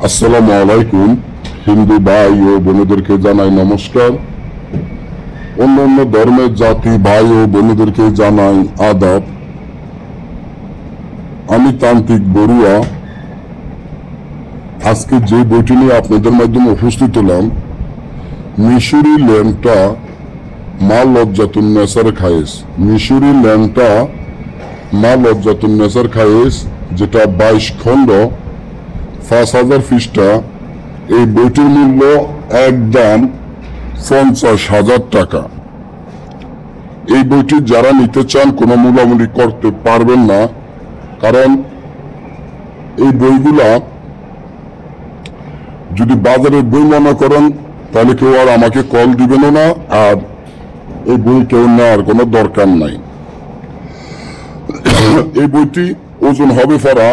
আসসালামু আলাইকুম। হিন্দু ভাই ও বোনেদেরকে জানাই নমস্কার। অন্য ধর্মের জাতি ভাই ও বোনেদেরকে জানাই আদাব। আমি তান্ত্রিক বড়ুয়া। আজকে যে বইটি নিয়ে আপনাদের মাধ্যমে উপস্থিত হলাম, মিশরি ল্যাম্পটা মা লজ্জাতুন নেসার খায়েস। মিশরি ল্যাম্পটা মা লজ্জাতুন নেসার খায়েস, যেটা 22 খণ্ড 5000 পৃষ্ঠা। এই বইটির মূল্য একদম 50,000 টাকা। এই বইটি যারা নিতে চান কোনো মূলামূলি করতে পারবেন না, কারণ এই বইগুলা যদি বাজারে বই মনে করেন তাহলে কেউ আর আমাকে কল দিবেনও না, আর এই বই কেউ নেওয়ার কোনো দরকার নাই। এই বইটি ওজন হবে পড়া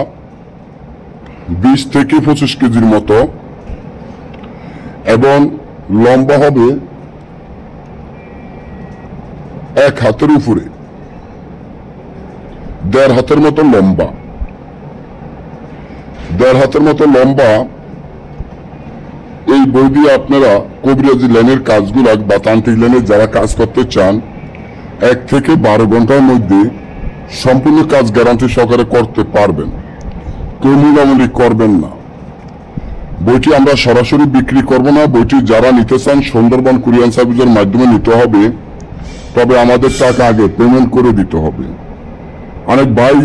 20 থেকে 25 কেজির মতো, এবং লম্বা হবে 1 হাতের উপরে, 1.5 হাতের মতো লম্বা। 1.5 হাতের মতো লম্বা এই বই দিয়ে আপনারা কবিরাজি লাইনের কাজগুলা বা তান্ত্রিক লাইনে যারা কাজ করতে চান 1 থেকে 12 ঘন্টার মধ্যে সম্পূর্ণ কাজ গ্যারান্টি সহকারে করতে পারবেন। কেউ মূলামূলি করবেন না। বইটি আমরা সরাসরি বিক্রি করব না। বইটি যারা নিতে চান সুন্দরবন কুরিয়ার সার্ভিসের মাধ্যমে নিতে হবে, তবে আমাদের টাকা আগে পেমেন্ট করে দিতে হবে। অনেক ভাই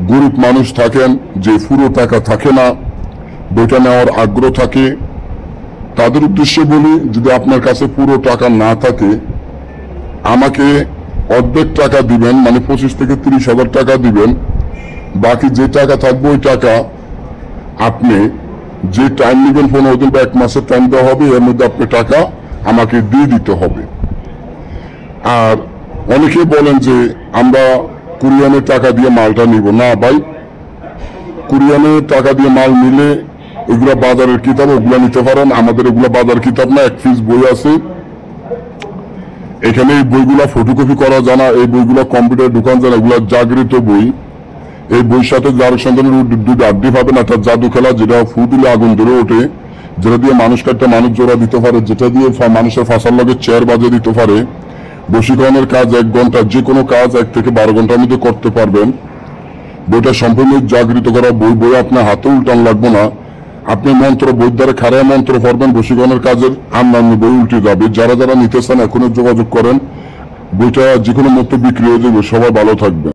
গরিব মানুষ থাকেন যে পুরো টাকা থাকে না, বইটা নেওয়ার আগ্রহ থাকে। তাদের উদ্দেশ্যে বলি, যদি আপনার কাছে পুরো টাকা না থাকে আমাকে অর্ধেক টাকা দিবেন, মানে 25 থেকে 30,000 টাকা দিবেন। বাকি যে টাকা থাকবে ওই টাকা আপনি যে টাইম নেবেন, 15 দিন বা 1 মাসের টাইম দেওয়া হবে, এর মধ্যে আপনি টাকা আমাকে দিয়ে দিতে হবে। আর অনেকে বলেন যে আমরা কুরিয়ানের টাকা দিয়ে মালটা নিব না। ভাই, কুরিয়ানের টাকা দিয়ে মাল নিলে এগুলা বাজারের কিতাব, ওগুলা নিতে পারেন। আমাদের এগুলা বাজার কিতাব না, 1 পিস বই আছে। এখানে এই বইগুলা ফটোকপি করা জানা, এই বইগুলা কম্পিউটার দোকান জানা, এগুলা জাগৃত বই। এই বইয়ের সাথে যার সন্তানের দুটো আড্ডি পাবেন, একটা জাদু খেলা, যেটা ফু দিলে আগুন ধরে ওঠে, যেটা দিয়ে মানুষ কাটতে মানুষ জোড়া দিতে পারে, যেটা দিয়ে মানুষের ফাঁসার লগে চেয়ার বাজিয়ে দিতে পারে। বশীকরণের কাজ 1 ঘন্টা, যে কোনো কাজ 1 থেকে 12 ঘন্টার মধ্যে করতে পারবেন। বইটা সম্পূর্ণ জাগৃত করা বই। বই আপনার হাতে উল্টান লাগবে না। আপনি মন্ত্র বই দ্বারা খারায় মন্ত্র পড়বেন, বশীকরণের কাজের অন্যান্য বই উল্টে যাবে। যারা যারা নিতে চান এখনই যোগাযোগ করেন। বইটা যে কোনো মতো বিক্রি হয়ে যাবে। সবাই ভালো থাকবে।